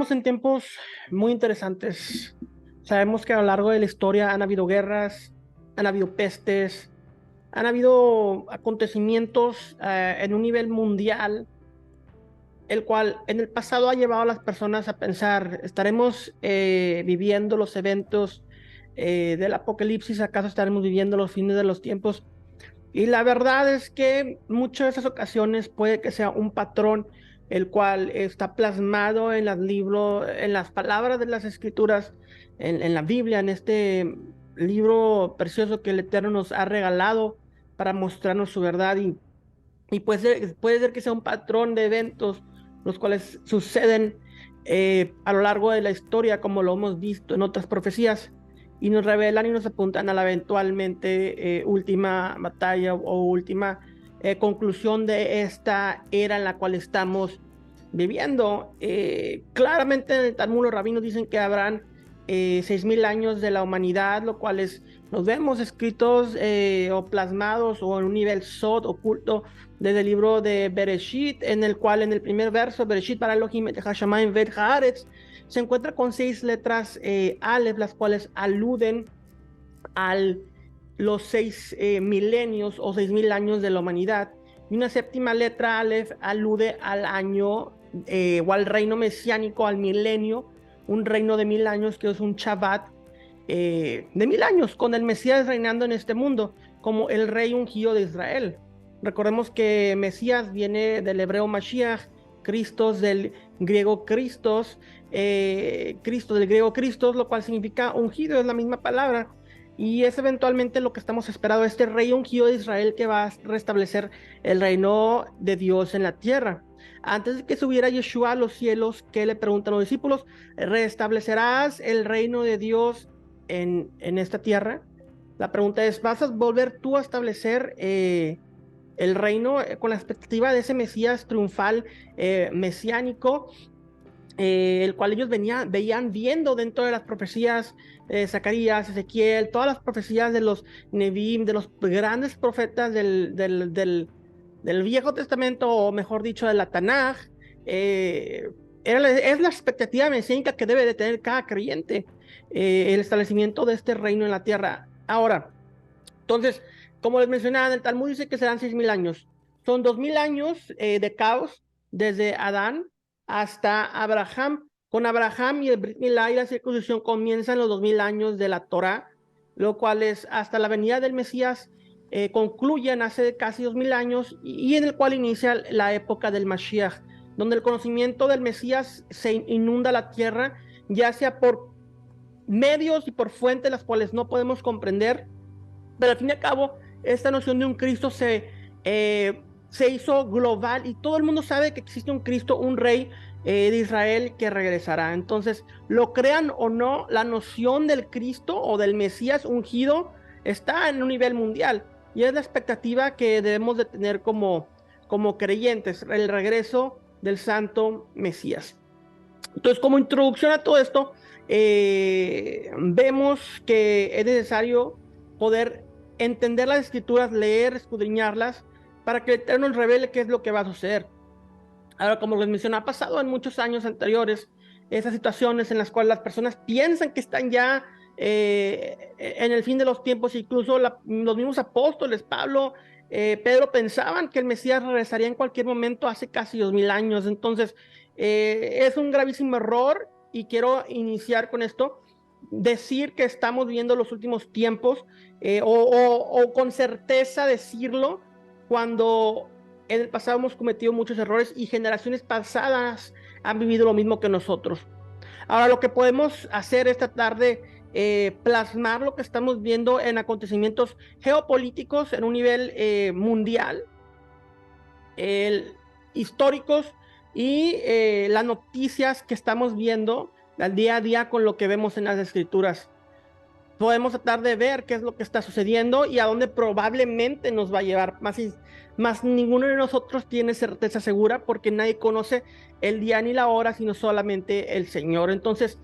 Vivimos en tiempos muy interesantes. Sabemos que a lo largo de la historia han habido guerras, han habido pestes, han habido acontecimientos en un nivel mundial, el cual en el pasado ha llevado a las personas a pensar, ¿estaremos viviendo los eventos del apocalipsis? ¿Acaso estaremos viviendo los fines de los tiempos? Y la verdad es que muchas de esas ocasiones puede que sea un patrón el cual está plasmado en los libros, en las palabras de las escrituras, en la Biblia, en este libro precioso que el Eterno nos ha regalado para mostrarnos su verdad. Y puede ser que sea un patrón de eventos los cuales suceden a lo largo de la historia, como lo hemos visto en otras profecías, y nos revelan y nos apuntan a la eventualmente última batalla o última conclusión de esta era en la cual estamos viviendo. Claramente en el Talmud los rabinos dicen que habrán 6,000 años de la humanidad, lo cual es, nos vemos escritos o plasmados o en un nivel sod oculto desde el libro de Bereshit, en el cual en el primer verso, Bereshit para Elohim et hashamayim ve'et haaretz, se encuentra con 6 letras Aleph, las cuales aluden a los 6 milenios o 6,000 años de la humanidad. Y una séptima letra Aleph alude al año o al reino mesiánico, al milenio, un reino de 1,000 años que es un Shabbat de 1,000 años, con el Mesías reinando en este mundo como el rey ungido de Israel. Recordemos que Mesías viene del hebreo Mashiach, Cristos del griego Cristos, Cristo del griego Cristos, lo cual significa ungido, es la misma palabra. Y es eventualmente lo que estamos esperando, este rey ungido de Israel que va a restablecer el reino de Dios en la tierra. Antes de que subiera Yeshua a los cielos, ¿qué le preguntan los discípulos? ¿Restablecerás el reino de Dios en esta tierra? La pregunta es, ¿vas a volver tú a establecer el reino con la expectativa de ese Mesías triunfal mesiánico, el cual ellos veían viendo dentro de las profecías de Zacarías, Ezequiel, todas las profecías de los Nevi'im, de los grandes profetas del Viejo Testamento, o mejor dicho, de la Tanaj? Es la expectativa mesiánica que debe de tener cada creyente, el establecimiento de este reino en la tierra. Ahora, entonces, como les mencionaba, el Talmud dice que serán 6,000 años. Son 2,000 años de caos desde Adán hasta Abraham. Con Abraham y el Brit Milá y la circuncisión comienzan los 2,000 años de la Torá, lo cual es hasta la venida del Mesías, concluyen hace casi 2,000 años y en el cual inicia la época del Mashiach, donde el conocimiento del Mesías se inunda la tierra, ya sea por medios y por fuentes las cuales no podemos comprender, pero al fin y al cabo, esta noción de un Cristo se hizo global y todo el mundo sabe que existe un Cristo, un rey de Israel que regresará. Entonces, lo crean o no, la noción del Cristo o del Mesías ungido está en un nivel mundial y es la expectativa que debemos de tener como creyentes, el regreso del Santo Mesías. Entonces, como introducción a todo esto, vemos que es necesario poder entender las escrituras, leer, escudriñarlas, para que el Eterno nos revele qué es lo que va a suceder. Ahora, como les mencioné, ha pasado en muchos años anteriores esas situaciones en las cuales las personas piensan que están ya en el fin de los tiempos, incluso los mismos apóstoles, Pablo, Pedro, pensaban que el Mesías regresaría en cualquier momento hace casi 2,000 años. Entonces, es un gravísimo error y quiero iniciar con esto, decir que estamos viendo los últimos tiempos, o con certeza decirlo cuando en el pasado hemos cometido muchos errores y generaciones pasadas han vivido lo mismo que nosotros. Ahora, lo que podemos hacer esta tarde, plasmar lo que estamos viendo en acontecimientos geopolíticos en un nivel mundial, históricos, y las noticias que estamos viendo al día a día con lo que vemos en las escrituras. Podemos tratar de ver qué es lo que está sucediendo y a dónde probablemente nos va a llevar. Más ninguno de nosotros tiene certeza segura, porque nadie conoce el día ni la hora, sino solamente el Señor. Entonces,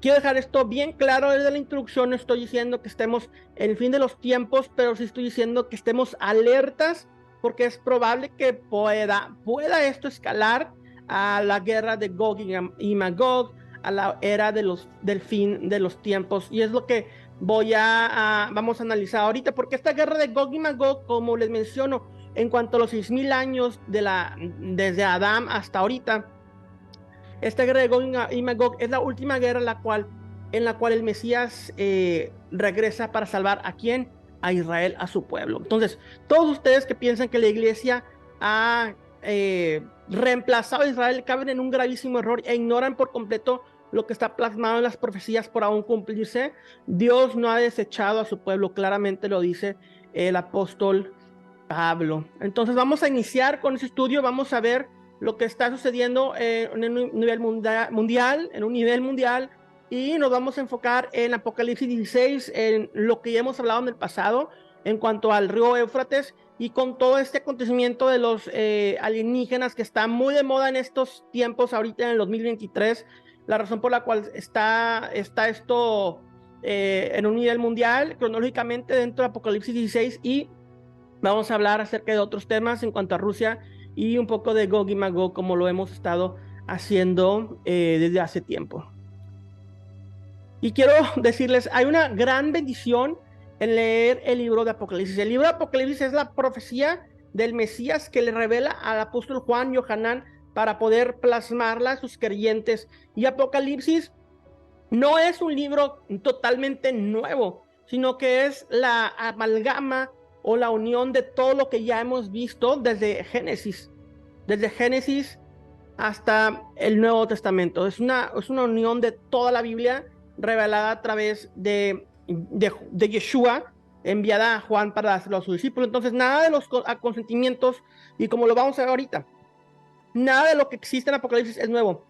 quiero dejar esto bien claro desde la introducción. No estoy diciendo que estemos en el fin de los tiempos, pero sí estoy diciendo que estemos alertas, porque es probable que pueda esto escalar a la guerra de Gog y Magog, a la era del fin de los tiempos. Y es lo que vamos a analizar ahorita, porque esta guerra de Gog y Magog, como les menciono, en cuanto a los 6000 años desde Adán hasta ahorita, esta guerra de Gog y Magog es la última guerra en la cual el Mesías regresa para salvar ¿a quién? A Israel, a su pueblo. Entonces, todos ustedes que piensan que la iglesia ha reemplazado a Israel caben en un gravísimo error e ignoran por completo lo que está plasmado en las profecías por aún cumplirse. Dios no ha desechado a su pueblo, claramente lo dice el apóstol Pablo. Entonces vamos a iniciar con ese estudio, vamos a ver lo que está sucediendo en un nivel mundial, y nos vamos a enfocar en Apocalipsis 16, en lo que ya hemos hablado en el pasado, en cuanto al río Éufrates, y con todo este acontecimiento de los alienígenas que está muy de moda en estos tiempos, ahorita en el 2023, la razón por la cual está esto en un nivel mundial, cronológicamente dentro de Apocalipsis 16, y vamos a hablar acerca de otros temas en cuanto a Rusia y un poco de Gog y Magog, como lo hemos estado haciendo desde hace tiempo. Y quiero decirles, hay una gran bendición en leer el libro de Apocalipsis. El libro de Apocalipsis es la profecía del Mesías que le revela al apóstol Juan y Johanán para poder plasmarla a sus creyentes. Y Apocalipsis no es un libro totalmente nuevo, sino que es la amalgama o la unión de todo lo que ya hemos visto desde Génesis hasta el Nuevo Testamento. Es una unión de toda la Biblia revelada a través de Yeshua, enviada a Juan para dárselo a sus discípulos. Entonces, nada de los consentimientos, y como lo vamos a ver ahorita, nada de lo que existe en Apocalipsis es nuevo,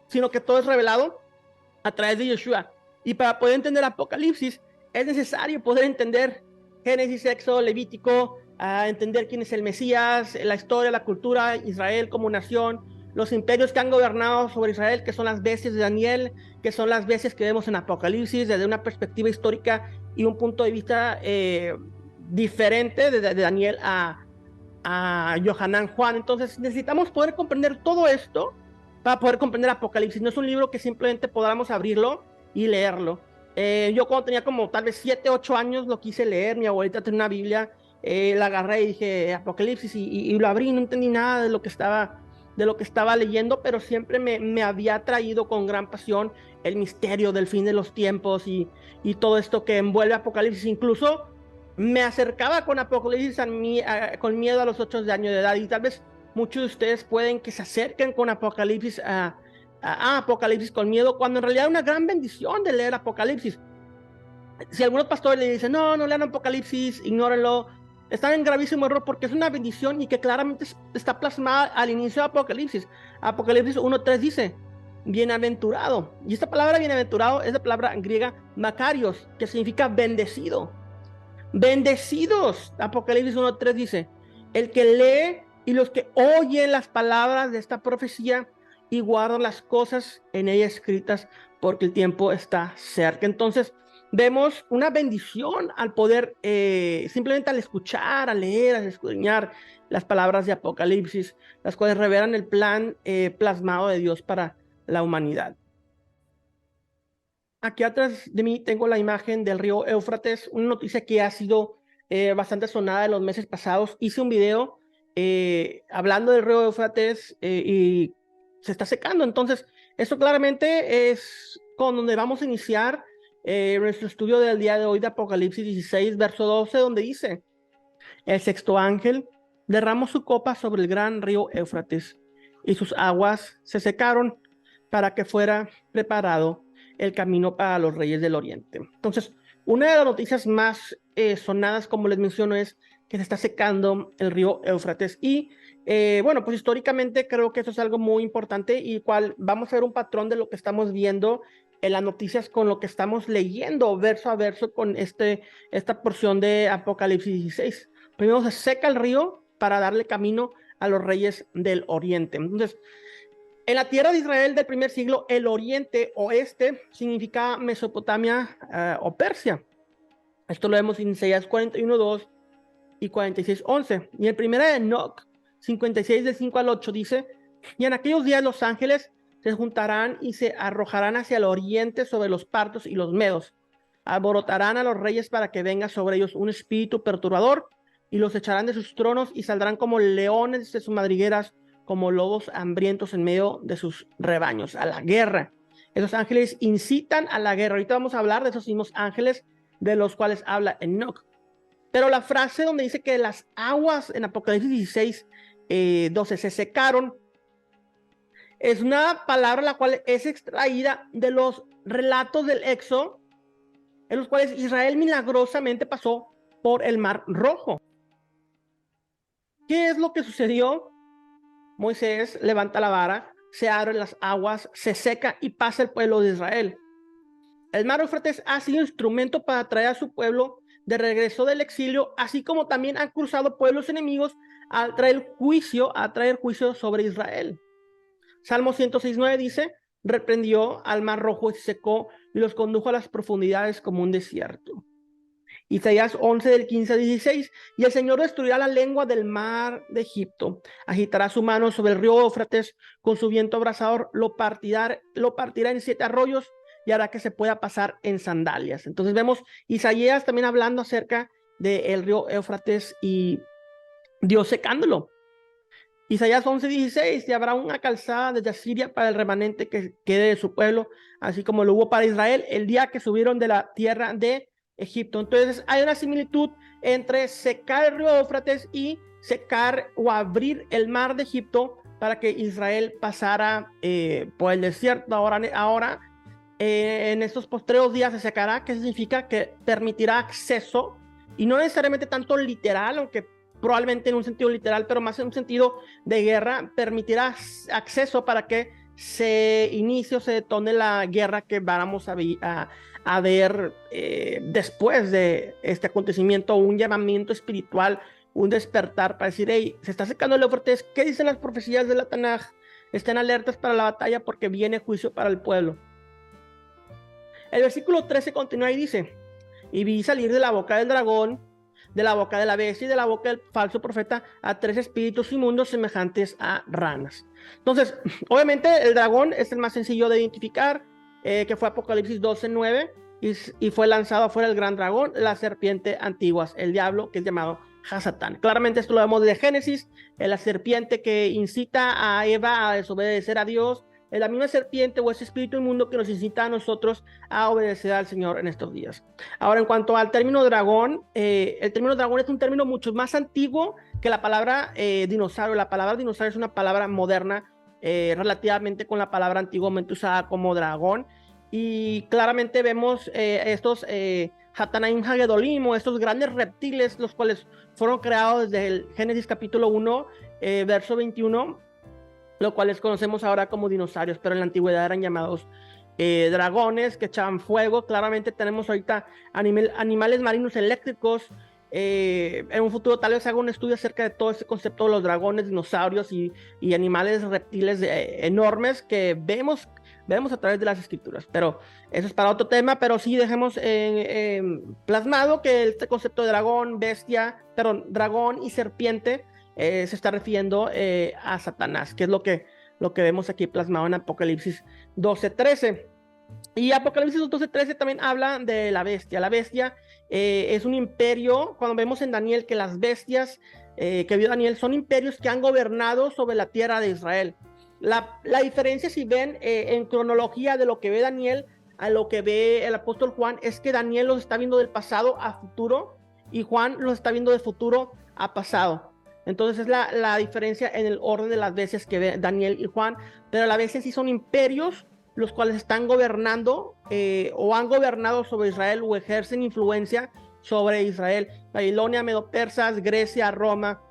sino que todo es revelado a través de Yeshua. Y para poder entender Apocalipsis, es necesario poder entender Génesis, Éxodo, Levítico, entender quién es el Mesías, la historia, la cultura, Israel como nación, los imperios que han gobernado sobre Israel, que son las bestias de Daniel, que son las bestias que vemos en Apocalipsis desde una perspectiva histórica y un punto de vista diferente de Daniel a Johanán Juan. Entonces necesitamos poder comprender todo esto para poder comprender Apocalipsis. No es un libro que simplemente podamos abrirlo y leerlo. Yo cuando tenía como tal vez 7, 8 años lo quise leer, mi abuelita tenía una Biblia, la agarré y dije Apocalipsis y lo abrí, no entendí nada de lo que estaba leyendo, pero siempre me había traído con gran pasión el misterio del fin de los tiempos y todo esto que envuelve Apocalipsis. Incluso me acercaba con Apocalipsis con miedo a los 8 años de edad, y tal vez muchos de ustedes pueden que se acerquen con Apocalipsis a Apocalipsis con miedo, cuando en realidad es una gran bendición de leer Apocalipsis. Si algunos pastores le dicen, no lean Apocalipsis, ignórenlo, están en gravísimo error, porque es una bendición y que claramente está plasmada al inicio de Apocalipsis. Apocalipsis 1:3 dice, bienaventurado. Y esta palabra bienaventurado es la palabra griega makarios, que significa bendecido. Bendecidos. Apocalipsis 1:3 dice, el que lee y los que oyen las palabras de esta profecía y guardan las cosas en ella escritas, porque el tiempo está cerca. Entonces vemos una bendición al poder, simplemente al escuchar, a leer, a escudriñar las palabras de Apocalipsis, las cuales revelan el plan plasmado de Dios para la humanidad. Aquí atrás de mí tengo la imagen del río Éufrates, una noticia que ha sido bastante sonada en los meses pasados. Hice un video hablando del río Éufrates y se está secando. Entonces, esto claramente es con donde vamos a iniciar nuestro estudio del día de hoy de Apocalipsis 16, verso 12, donde dice, el sexto ángel derramó su copa sobre el gran río Éufrates y sus aguas se secaron para que fuera preparado el camino para los reyes del oriente. Entonces, una de las noticias más sonadas, como les menciono, es que se está secando el río Éufrates. Y bueno, pues históricamente creo que eso es algo muy importante, y cual vamos a ver un patrón de lo que estamos viendo en las noticias con lo que estamos leyendo verso a verso con esta porción de Apocalipsis 16. Primero se seca el río para darle camino a los reyes del oriente. Entonces, en la tierra de Israel del primer siglo, el oriente, oeste, significa Mesopotamia o Persia. Esto lo vemos en Isaías 41:2 y 46:11. Y en primera de Enoc 56, del 5 al 8, dice, y en aquellos días los ángeles se juntarán y se arrojarán hacia el oriente sobre los partos y los medos. Alborotarán a los reyes para que venga sobre ellos un espíritu perturbador y los echarán de sus tronos y saldrán como leones de sus madrigueras, como lobos hambrientos en medio de sus rebaños, a la guerra. Esos ángeles incitan a la guerra. Ahorita vamos a hablar de esos mismos ángeles de los cuales habla Enoc. Pero la frase donde dice que las aguas en Apocalipsis 16, 12 se secaron, es una palabra la cual es extraída de los relatos del Éxodo, en los cuales Israel milagrosamente pasó por el Mar Rojo. ¿Qué es lo que sucedió? Moisés levanta la vara, se abren las aguas, se seca y pasa el pueblo de Israel. El Mar Éufrates ha sido instrumento para traer a su pueblo de regreso del exilio, así como también han cruzado pueblos enemigos a traer juicio sobre Israel. Salmo 106:9 dice: reprendió al Mar Rojo y se secó y los condujo a las profundidades como un desierto. Isaías 11 del 15 al 16: y el Señor destruirá la lengua del mar de Egipto, agitará su mano sobre el río Éufrates, con su viento abrasador lo partirá en 7 arroyos y hará que se pueda pasar en sandalias. Entonces vemos Isaías también hablando acerca del río Éufrates y Dios secándolo. Isaías 11:16: y habrá una calzada desde Asiria para el remanente que quede de su pueblo, así como lo hubo para Israel el día que subieron de la tierra de Egipto. Entonces hay una similitud entre secar el río Éufrates y secar o abrir el mar de Egipto para que Israel pasara por el desierto. Ahora en estos postreros días se secará, que significa que permitirá acceso, y no necesariamente tanto literal, aunque probablemente en un sentido literal, pero más en un sentido de guerra, permitirá acceso para que se inicie o se detone la guerra que vamos a ver después de este acontecimiento, un llamamiento espiritual, un despertar para decir: hey, se está secando el Éufrates, ¿qué dicen las profecías de la Tanaj? Estén alertas para la batalla porque viene juicio para el pueblo. El versículo 13 continúa y dice: y vi salir de la boca del dragón, de la boca de la bestia y de la boca del falso profeta a 3 espíritus inmundos semejantes a ranas. Entonces, obviamente el dragón es el más sencillo de identificar, que fue Apocalipsis 12:9, y fue lanzado afuera el gran dragón, la serpiente antigua, el diablo, que es llamado Hasatán. Claramente esto lo vemos de Génesis, la serpiente que incita a Eva a desobedecer a Dios, es la misma serpiente o ese espíritu inmundo que nos incita a nosotros a obedecer al Señor en estos días. Ahora, en cuanto al término dragón, el término dragón es un término mucho más antiguo que la palabra dinosaurio. La palabra dinosaurio es una palabra moderna, relativamente con la palabra antiguamente usada como dragón. Y claramente vemos estos Hatanaim Hagedolim, o estos grandes reptiles, los cuales fueron creados desde el Génesis capítulo 1, verso 21, los cuales conocemos ahora como dinosaurios, pero en la antigüedad eran llamados dragones que echaban fuego. Claramente tenemos ahorita animales marinos eléctricos. En un futuro tal vez haga un estudio acerca de todo este concepto de los dragones, dinosaurios y animales reptiles enormes que vemos a través de las escrituras, pero eso es para otro tema. Pero sí dejemos plasmado que este concepto de dragón y serpiente se está refiriendo a Satanás, que es lo que vemos aquí plasmado en Apocalipsis 12:13. Y Apocalipsis 12:13 también habla de la bestia. La bestia es un imperio. Cuando vemos en Daniel que las bestias que vio Daniel son imperios que han gobernado sobre la tierra de Israel. La diferencia, si ven en cronología de lo que ve Daniel a lo que ve el apóstol Juan, es que Daniel los está viendo del pasado a futuro y Juan los está viendo de futuro a pasado. Entonces es la diferencia en el orden de las bestias que ve Daniel y Juan, pero las bestias sí son imperios los cuales están gobernando o han gobernado sobre Israel o ejercen influencia sobre Israel. Babilonia, Medo-Persas, Grecia, Roma,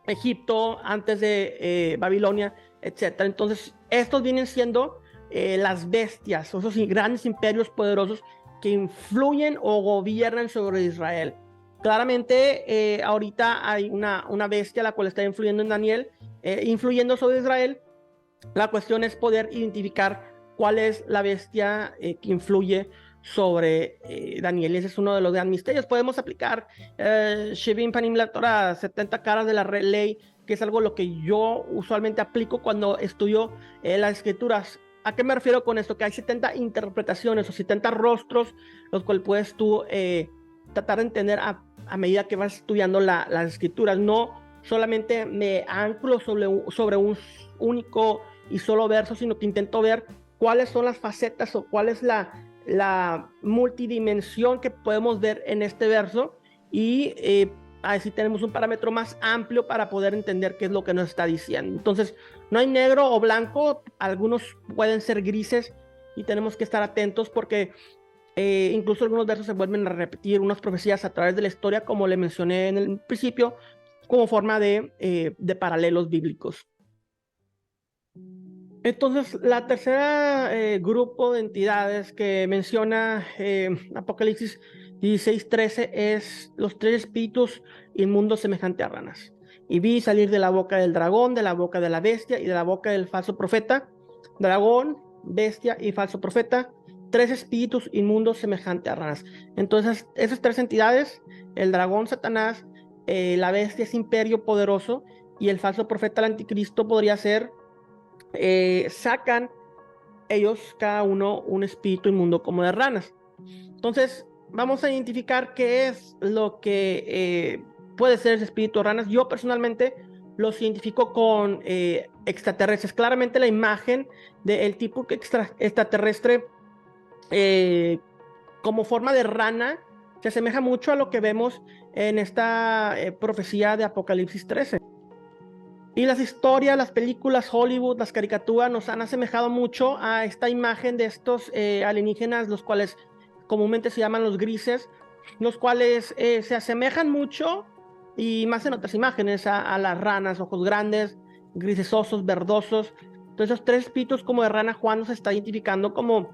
Egipto, antes de Babilonia, etc. Entonces estos vienen siendo las bestias, esos grandes imperios poderosos que influyen o gobiernan sobre Israel. Claramente ahorita hay una bestia la cual está influyendo en Daniel, influyendo sobre Israel. La cuestión es poder identificar cuál es la bestia que influye sobre Daniel. Ese es uno de los grandes misterios. Podemos aplicar Shevim Panim la Torah, 70 caras de la ley que es algo lo que yo usualmente aplico cuando estudio las escrituras. ¿A qué me refiero con esto? Que hay 70 interpretaciones o 70 rostros, los cuales puedes tú tratar de entender a medida que vas estudiando las escrituras. No solamente me anclo sobre un único y solo verso, sino que intento ver cuáles son las facetas o cuál es la multidimensión que podemos ver en este verso, y así tenemos un parámetro más amplio para poder entender qué es lo que nos está diciendo. Entonces, no hay negro o blanco, algunos pueden ser grises y tenemos que estar atentos porque incluso algunos versos se vuelven a repetir, unas profecías a través de la historia, como le mencioné en el principio, como forma de paralelos bíblicos. Entonces, la tercera grupo de entidades que menciona Apocalipsis 16:13 es los tres espíritus inmundos semejantes a ranas. Y vi salir de la boca del dragón, de la boca de la bestia y de la boca del falso profeta, dragón, bestia y falso profeta, tres espíritus inmundos semejantes a ranas. Entonces, esas tres entidades, el dragón, Satanás, la bestia es imperio poderoso, y el falso profeta, el anticristo, podría ser sacan ellos cada uno un espíritu inmundo como de ranas. Entonces vamos a identificar qué es lo que puede ser ese espíritu de ranas. Yo personalmente los identifico con extraterrestres. Claramente la imagen del tipo extraterrestre como forma de rana se asemeja mucho a lo que vemos en esta profecía de Apocalipsis 13. Y las historias, las películas, Hollywood, las caricaturas nos han asemejado mucho a esta imagen de estos alienígenas, los cuales comúnmente se llaman los grises, los cuales se asemejan mucho, y más en otras imágenes, a las ranas, ojos grandes, grisesosos, verdosos. Entonces, esos tres espíritus como de rana, Juan nos está identificando como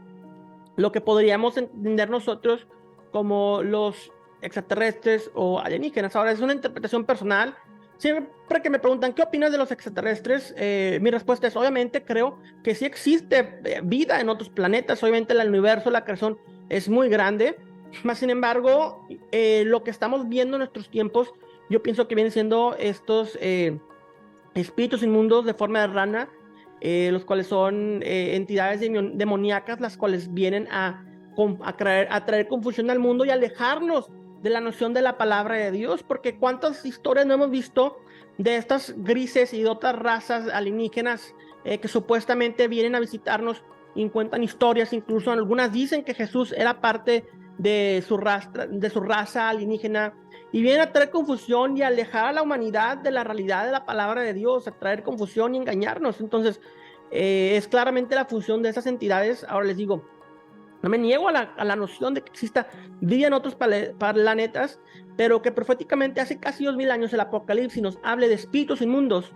lo que podríamos entender nosotros como los extraterrestres o alienígenas. Ahora, es una interpretación personal. Siempre que me preguntan qué opinas de los extraterrestres, mi respuesta es: obviamente creo que sí existe vida en otros planetas. Obviamente el universo, la creación es muy grande, más sin embargo lo que estamos viendo en nuestros tiempos, yo pienso que vienen siendo estos espíritus inmundos de forma de rana, los cuales son entidades demoníacas, las cuales vienen a traer confusión al mundo y alejarnos de la noción de la palabra de Dios, porque cuántas historias no hemos visto de estas grises y de otras razas alienígenas que supuestamente vienen a visitarnos y cuentan historias. Incluso algunas dicen que Jesús era parte de su raza alienígena, y vienen a traer confusión y alejar a la humanidad de la realidad de la palabra de Dios, a traer confusión y engañarnos. Entonces es claramente la función de esas entidades. Ahora les digo, no me niego a la noción de que exista vida en otros planetas, pero que proféticamente hace casi 2000 años el Apocalipsis nos hable de espíritus inmundos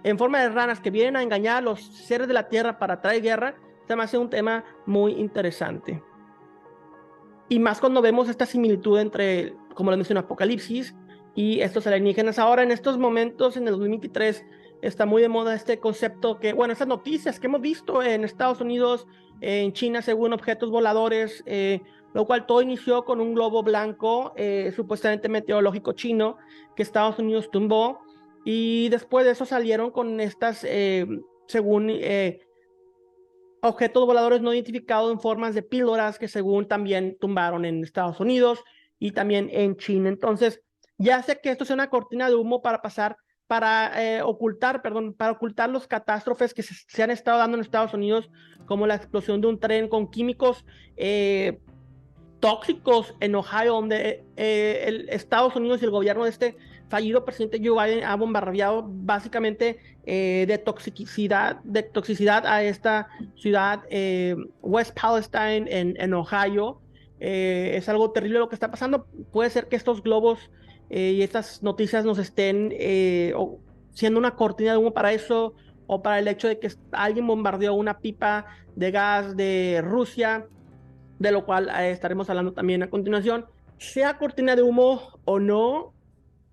en forma de ranas que vienen a engañar a los seres de la tierra para traer guerra, se me hace un tema muy interesante. Y más cuando vemos esta similitud entre, como les mencioné, Apocalipsis y estos alienígenas. Ahora, en estos momentos, en el 2023, está muy de moda este concepto que, bueno, esas noticias que hemos visto en Estados Unidos, en China, según objetos voladores, lo cual todo inició con un globo blanco, supuestamente meteorológico chino, que Estados Unidos tumbó, y después de eso salieron con estas, según objetos voladores no identificados en formas de píldoras, que según también tumbaron en Estados Unidos y también en China. Entonces, ya sé que esto es una cortina de humo para ocultar los catástrofes que se han estado dando en Estados Unidos, como la explosión de un tren con químicos tóxicos en Ohio, donde Estados Unidos y el gobierno de este fallido presidente Joe Biden ha bombardeado básicamente de toxicidad a esta ciudad, West Palestine, en Ohio. Es algo terrible lo que está pasando. Puede ser que estos globos y estas noticias nos estén siendo una cortina de humo para eso, o para el hecho de que alguien bombardeó una pipa de gas de Rusia, de lo cual estaremos hablando también a continuación. Sea cortina de humo o no,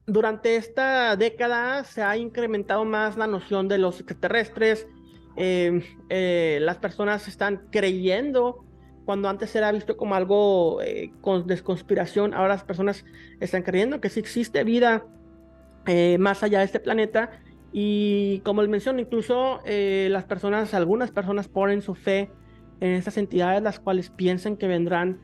durante esta década se ha incrementado más la noción de los extraterrestres. Las personas están creyendo, cuando antes era visto como algo de conspiración, ahora las personas están creyendo que sí existe vida más allá de este planeta. Y como les menciono, incluso algunas personas ponen su fe en estas entidades, las cuales piensan que vendrán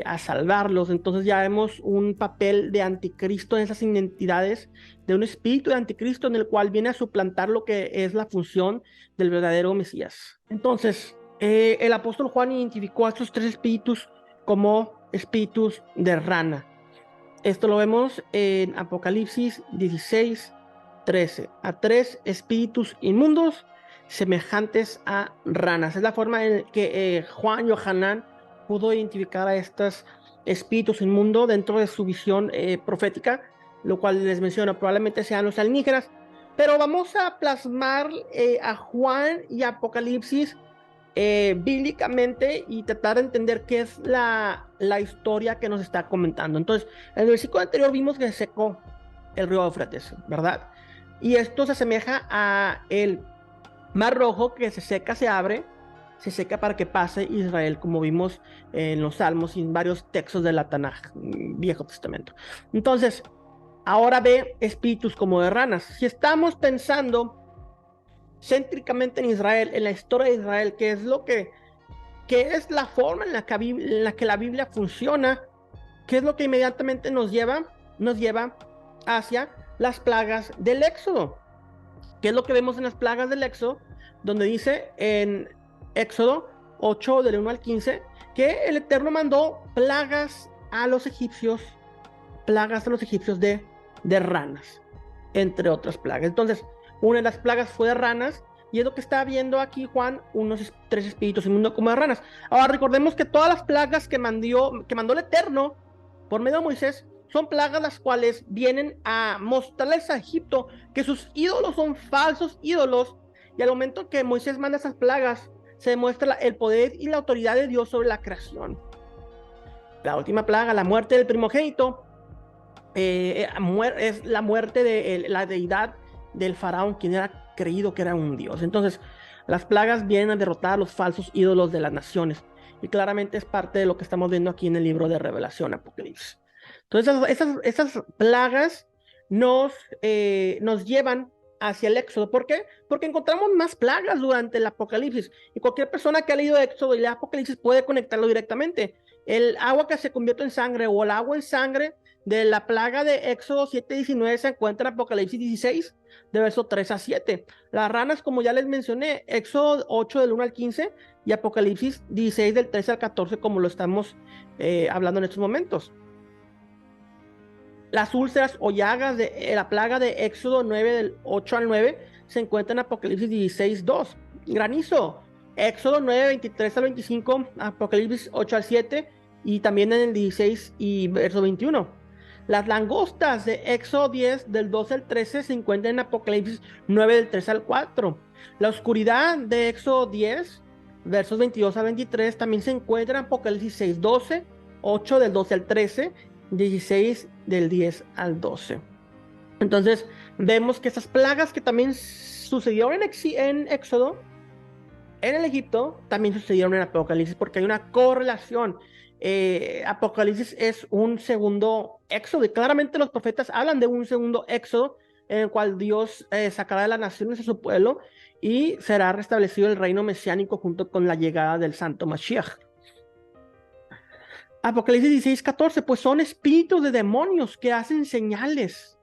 a salvarlos. Entonces ya vemos un papel de anticristo en esas entidades, de un espíritu de anticristo en el cual viene a suplantar lo que es la función del verdadero Mesías. Entonces, el apóstol Juan identificó a estos tres espíritus como espíritus de rana. Esto lo vemos en Apocalipsis 16:13. A tres espíritus inmundos semejantes a ranas. Es la forma en que Juan Yohanan pudo identificar a estos espíritus inmundos dentro de su visión profética, lo cual les menciono, probablemente sean los alienígenas. Pero vamos a plasmar a Juan y Apocalipsis bíblicamente y tratar de entender qué es la historia que nos está comentando. Entonces, en el versículo anterior vimos que se secó el río Éufrates, ¿verdad? Y esto se asemeja a el Mar Rojo que se seca, se seca para que pase Israel, como vimos en los Salmos y en varios textos de la Tanaj, Viejo Testamento. Entonces, ahora ve espíritus como de ranas. Si estamos pensando céntricamente en Israel, en la historia de Israel, que es la forma en la que la Biblia funciona, que es lo que inmediatamente nos lleva hacia las plagas del Éxodo. ¿Qué es lo que vemos en las plagas del Éxodo? Donde dice en Éxodo 8, del 1 al 15, que el Eterno mandó plagas a los egipcios de ranas, entre otras plagas. Entonces, una de las plagas fue de ranas, y es lo que está viendo aquí Juan, unos tres espíritus inmundos como de ranas. Ahora recordemos que todas las plagas que mandó el Eterno por medio de Moisés son plagas las cuales vienen a mostrarles a Egipto que sus ídolos son falsos ídolos, y al momento que Moisés manda esas plagas, se demuestra el poder y la autoridad de Dios sobre la creación. La última plaga, la muerte del primogénito, es la muerte de la deidad del faraón, quien era creído que era un dios. Entonces, las plagas vienen a derrotar a los falsos ídolos de las naciones, y claramente es parte de lo que estamos viendo aquí en el libro de Revelación, Apocalipsis. Entonces, esas plagas nos llevan hacia el Éxodo. ¿Por qué? Porque encontramos más plagas durante el Apocalipsis, y cualquier persona que ha leído Éxodo y el Apocalipsis puede conectarlo directamente. El agua que se convierte en sangre, o el agua en sangre de la plaga de Éxodo 7:19, se encuentra en Apocalipsis 16, de verso 3 a 7. Las ranas, como ya les mencioné, Éxodo 8, del 1 al 15, y Apocalipsis 16, del 13 al 14, como lo estamos hablando en estos momentos. Las úlceras o llagas de la plaga de Éxodo 9, del 8 al 9, se encuentran en Apocalipsis 16, 2. Granizo, Éxodo 9, 23 al 25, Apocalipsis 8 al 7, y también en el 16 y verso 21. Las langostas de Éxodo 10, del 12 al 13, se encuentran en Apocalipsis 9, del 3 al 4. La oscuridad de Éxodo 10, versos 22 al 23, también se encuentra en Apocalipsis 6, 12, 8 del 12 al 13, 16 del 10 al 12. Entonces, vemos que esas plagas que también sucedieron en Éxodo, en el Egipto, también sucedieron en Apocalipsis, porque hay una correlación. Apocalipsis es un segundo Éxodo, y claramente los profetas hablan de un segundo Éxodo, en el cual Dios sacará de las naciones a su pueblo, y será restablecido el reino mesiánico junto con la llegada del Santo Mashiach. Apocalipsis 16, 14, pues son espíritus de demonios que hacen señales,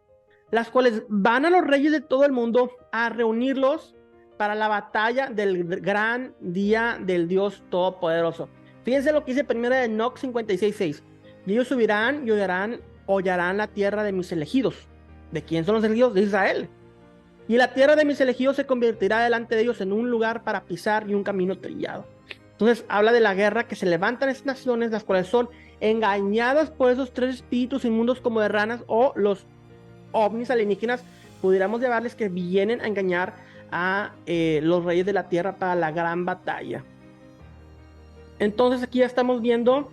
las cuales van a los reyes de todo el mundo a reunirlos para la batalla del gran día del Dios Todopoderoso. Fíjense lo que dice primera de Enoc 56, 6. Y ellos subirán y hollarán la tierra de mis elegidos. ¿De quién son los elegidos? De Israel. Y la tierra de mis elegidos se convertirá delante de ellos en un lugar para pisar y un camino trillado. Entonces habla de la guerra, que se levantan esas naciones, las cuales son engañadas por esos tres espíritus inmundos como de ranas, o los ovnis alienígenas, pudiéramos llamarles, que vienen a engañar a los reyes de la tierra para la gran batalla. Entonces aquí ya estamos viendo,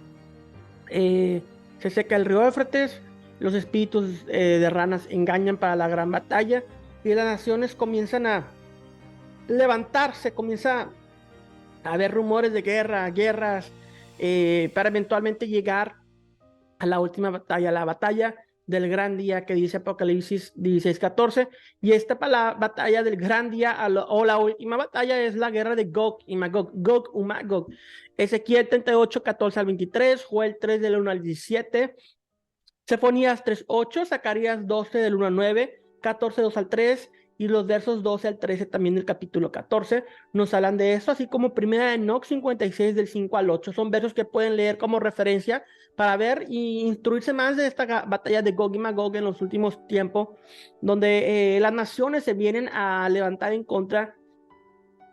se seca el río Éufrates, los espíritus de ranas engañan para la gran batalla, y las naciones comienzan a levantarse, comienza a haber rumores de guerras, para eventualmente llegar a la última batalla, la batalla del gran día que dice Apocalipsis 16:14. Y esta batalla del gran día o la última batalla es la guerra de Gog y Magog, Gog y Magog. Ezequiel 38:14 al 23, Joel 3 del 1 al 17, Sofonías 3:8, Zacarías 12 del 1 al 9, 14:2 al 3 y los versos 12 al 13 también del capítulo 14 nos hablan de eso, así como Primera de Enoc 56 del 5 al 8. Son versos que pueden leer como referencia para ver e instruirse más de esta batalla de Gog y Magog en los últimos tiempos, donde las naciones se vienen a levantar en contra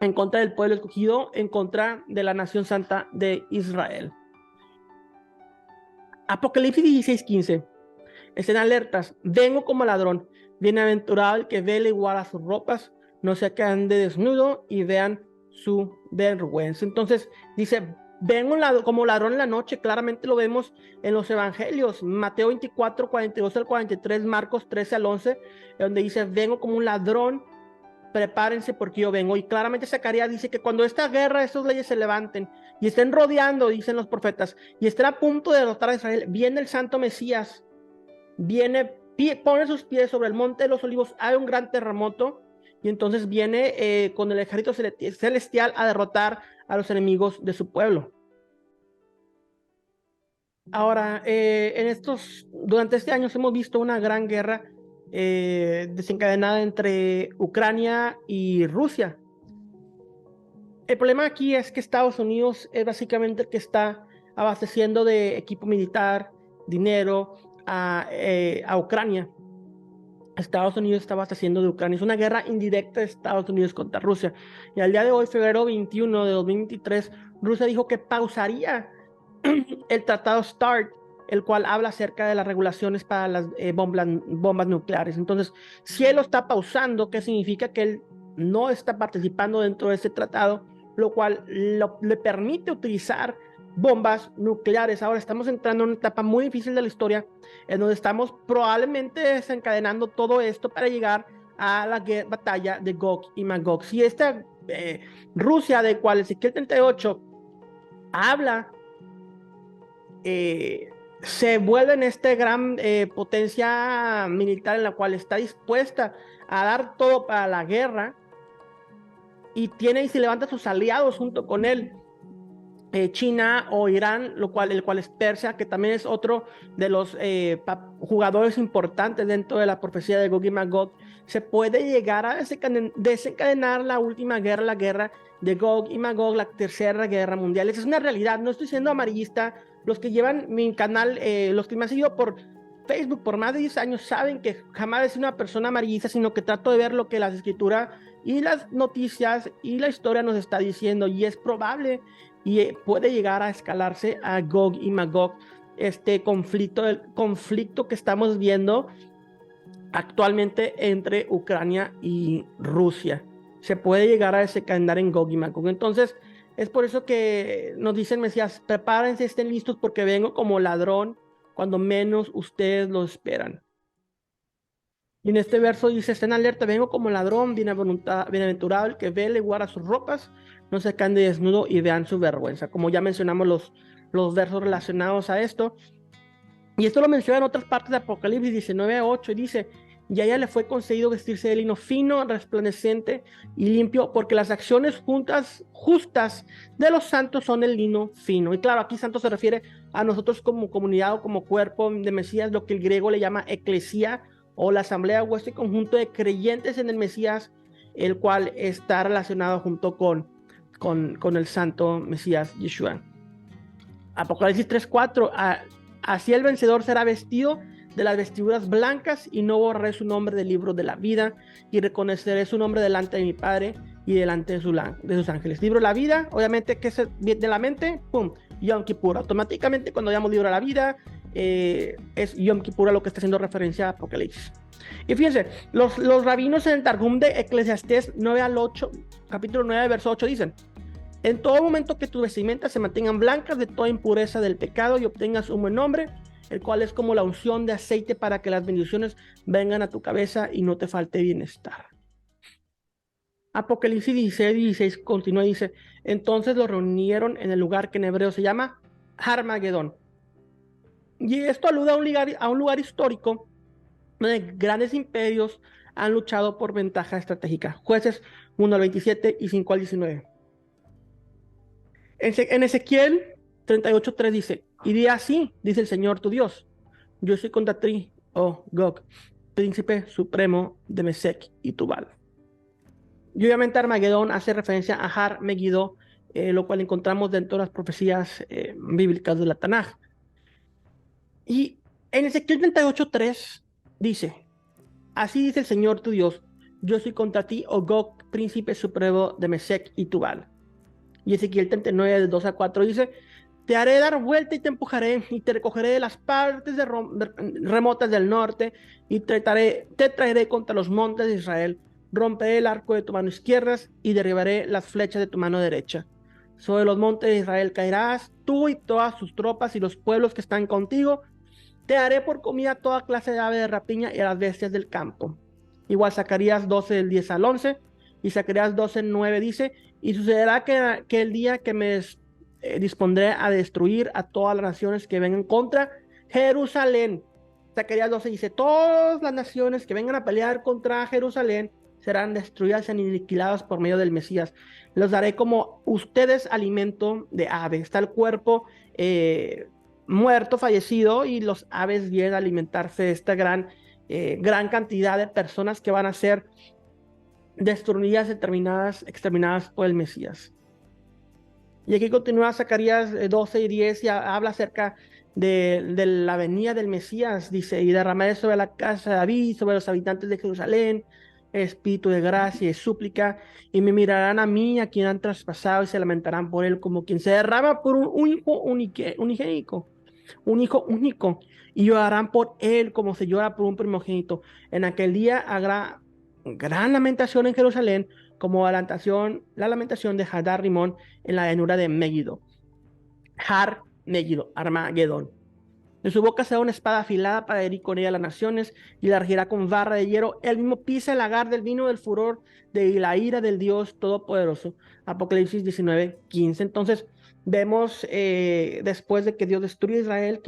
del pueblo escogido, en contra de la nación santa de Israel. Apocalipsis 16:15. Estén alertas, vengo como ladrón. Bienaventurado el que vele y guarda sus ropas, no se queden de desnudo y vean su vergüenza. Entonces dice, vengo como ladrón en la noche. Claramente lo vemos en los evangelios, Mateo 24:42 al 43, Marcos 13 al 11, donde dice, vengo como un ladrón, prepárense porque yo vengo. Y claramente Zacarías dice que cuando esta guerra, estos leyes se levanten y estén rodeando, dicen los profetas, y estén a punto de derrotar a Israel, viene el santo Mesías, viene, pone sus pies sobre el monte de los olivos, hay un gran terremoto, y entonces viene con el ejército celestial a derrotar a los enemigos de su pueblo. Ahora, durante este año hemos visto una gran guerra desencadenada entre Ucrania y Rusia. El problema aquí es que Estados Unidos es básicamente el que está abasteciendo de equipo militar, dinero a Ucrania. Estados Unidos está abasteciendo de Ucrania. Es una guerra indirecta de Estados Unidos contra Rusia. Y al día de hoy, febrero 21 de 2023, Rusia dijo que pausaría el tratado START, el cual habla acerca de las regulaciones para las bombas nucleares. Entonces, si él lo está pausando, ¿qué significa? Que él no está participando dentro de ese tratado, lo cual le permite utilizar bombas nucleares. Ahora estamos entrando en una etapa muy difícil de la historia, en donde estamos probablemente desencadenando todo esto para llegar a la batalla de Gog y Magog. Si esta Rusia, de cual Ezequiel 38 habla, se vuelve en esta gran potencia militar en la cual está dispuesta a dar todo para la guerra y se levanta sus aliados junto con él, China o Irán, el cual es Persia, que también es otro de los jugadores importantes dentro de la profecía de Gog y Magog. Se puede llegar a desencadenar la última guerra, la guerra de Gog y Magog, la tercera guerra mundial. Esa es una realidad, no estoy siendo amarillista. Los que llevan mi canal, los que me han seguido por Facebook por más de 10 años saben que jamás he sido una persona amarillista, sino que trato de ver lo que la escritura y las noticias y la historia nos está diciendo, y es probable y puede llegar a escalarse a Gog y Magog, este conflicto que estamos viendo actualmente entre Ucrania y Rusia. Se puede llegar a desencadenar en Gog y Magog. Entonces, es por eso que nos dicen Mesías, prepárense, estén listos porque vengo como ladrón cuando menos ustedes lo esperan. Y en este verso dice, estén alerta, vengo como ladrón, bienaventurado el que vele y guarda sus ropas, no se caen de desnudo y vean su vergüenza. Como ya mencionamos los versos relacionados a esto. Y esto lo menciona en otras partes de Apocalipsis 19:8 y dice, y a ella le fue concedido vestirse de lino fino, resplandeciente y limpio, porque las acciones justas de los santos son el lino fino. Y claro, aquí santo se refiere a nosotros como comunidad o como cuerpo de Mesías, lo que el griego le llama eclesía, o la asamblea o este conjunto de creyentes en el Mesías, el cual está relacionado junto con el santo Mesías Yeshua. Apocalipsis 3:4, así el vencedor será vestido de las vestiduras blancas y no borraré su nombre del libro de la vida y reconoceré su nombre delante de mi Padre y delante de sus ángeles. Libro de la vida, obviamente, que es de la mente, pum, Yom Kippur. Automáticamente cuando llamamos libro de la vida, es Yom Kippur a lo que está haciendo referencia a Apocalipsis. Y fíjense, los rabinos en el Targum de Eclesiastés 9:8, capítulo 9, verso 8 dicen, en todo momento que tus vestimentas se mantengan blancas de toda impureza del pecado y obtengas un buen nombre, el cual es como la unción de aceite para que las bendiciones vengan a tu cabeza y no te falte bienestar. Apocalipsis 16 continúa y dice, entonces los reunieron en el lugar que en hebreo se llama Harmagedón. Y esto alude a un lugar histórico donde grandes imperios han luchado por ventaja estratégica. Jueces 1 al 27 y 5 al 19. En Ezequiel 38:3 dice, y di así, dice el Señor tu Dios, yo soy contra ti, oh Gog, príncipe supremo de Mesec y Tubal. Y obviamente Armagedón hace referencia a Har Megiddo, lo cual encontramos dentro de las profecías bíblicas de la Tanaj. Y en Ezequiel 38:3 dice, así dice el Señor tu Dios, yo soy contra ti, oh Gog, príncipe supremo de Mesec y Tubal. Y Ezequiel 39, de 2 a 4 dice, te haré dar vuelta y te empujaré y te recogeré de las partes remotas del norte y te traeré contra los montes de Israel. Romperé el arco de tu mano izquierda y derribaré las flechas de tu mano derecha. Sobre los montes de Israel caerás tú y todas sus tropas y los pueblos que están contigo. Te haré por comida toda clase de ave de rapiña y a las bestias del campo. Igual Zacarías 12 del 10 al 11 y Zacarías 12, 9 dice, y sucederá que el día que me dispondré a destruir a todas las naciones que vengan contra Jerusalén. Zacarías 12 dice, todas las naciones que vengan a pelear contra Jerusalén serán destruidas y aniquiladas por medio del Mesías. Los daré como ustedes alimento de ave. Está el cuerpo muerto, fallecido, y los aves vienen a alimentarse de esta gran cantidad de personas que van a ser destruidas, exterminadas por el Mesías. Y aquí continúa Zacarías 12 y 10 y habla acerca de la venida del Mesías. Dice, y derramaré sobre la casa de David, sobre los habitantes de Jerusalén, espíritu de gracia y súplica, y me mirarán a mí, a quien han traspasado, y se lamentarán por él, como quien se derrama por un hijo único, y llorarán por él como se llora por un primogénito. En aquel día habrá gran lamentación en Jerusalén, como la lamentación de Hadar Rimón en la llanura de Megiddo. Har Megiddo, Armagedón. De su boca será una espada afilada para herir con ella a las naciones y la regirá con barra de hierro. Él mismo pisa el lagar del vino del furor de la ira del Dios Todopoderoso. Apocalipsis 19:15. Entonces vemos después de que Dios destruye a Israel,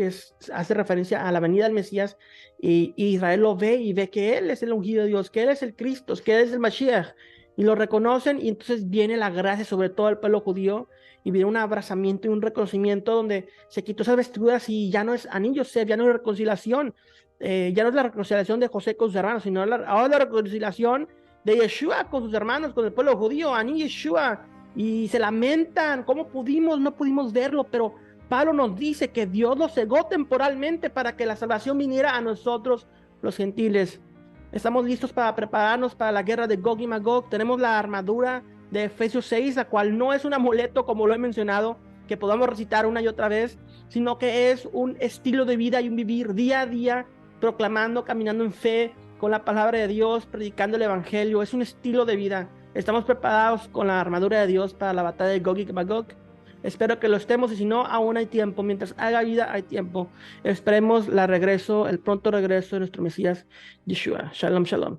hace referencia a la venida del Mesías, y Israel lo ve y ve que Él es el ungido de Dios, que Él es el Cristo, que Él es el Mashiach, y lo reconocen, y entonces viene la gracia sobre todo el pueblo judío, y viene un abrazamiento y un reconocimiento donde se quitó esas vestiduras y ya no es anillo, ya no es reconciliación, ya no es la reconciliación de José con sus hermanos, sino ahora la reconciliación de Yeshua con sus hermanos, con el pueblo judío, Ani Yeshua, y se lamentan, ¿cómo pudimos? No pudimos verlo, pero Pablo nos dice que Dios lo cegó temporalmente para que la salvación viniera a nosotros, los gentiles. Estamos listos para prepararnos para la guerra de Gog y Magog. Tenemos la armadura de Efesios 6, la cual no es un amuleto, como lo he mencionado, que podamos recitar una y otra vez, sino que es un estilo de vida y un vivir día a día, proclamando, caminando en fe, con la palabra de Dios, predicando el evangelio. Es un estilo de vida. Estamos preparados con la armadura de Dios para la batalla de Gog y Magog. Espero que lo estemos, y si no, aún hay tiempo. Mientras haga vida, hay tiempo. Esperemos el pronto regreso de nuestro Mesías, Yeshua. Shalom, shalom.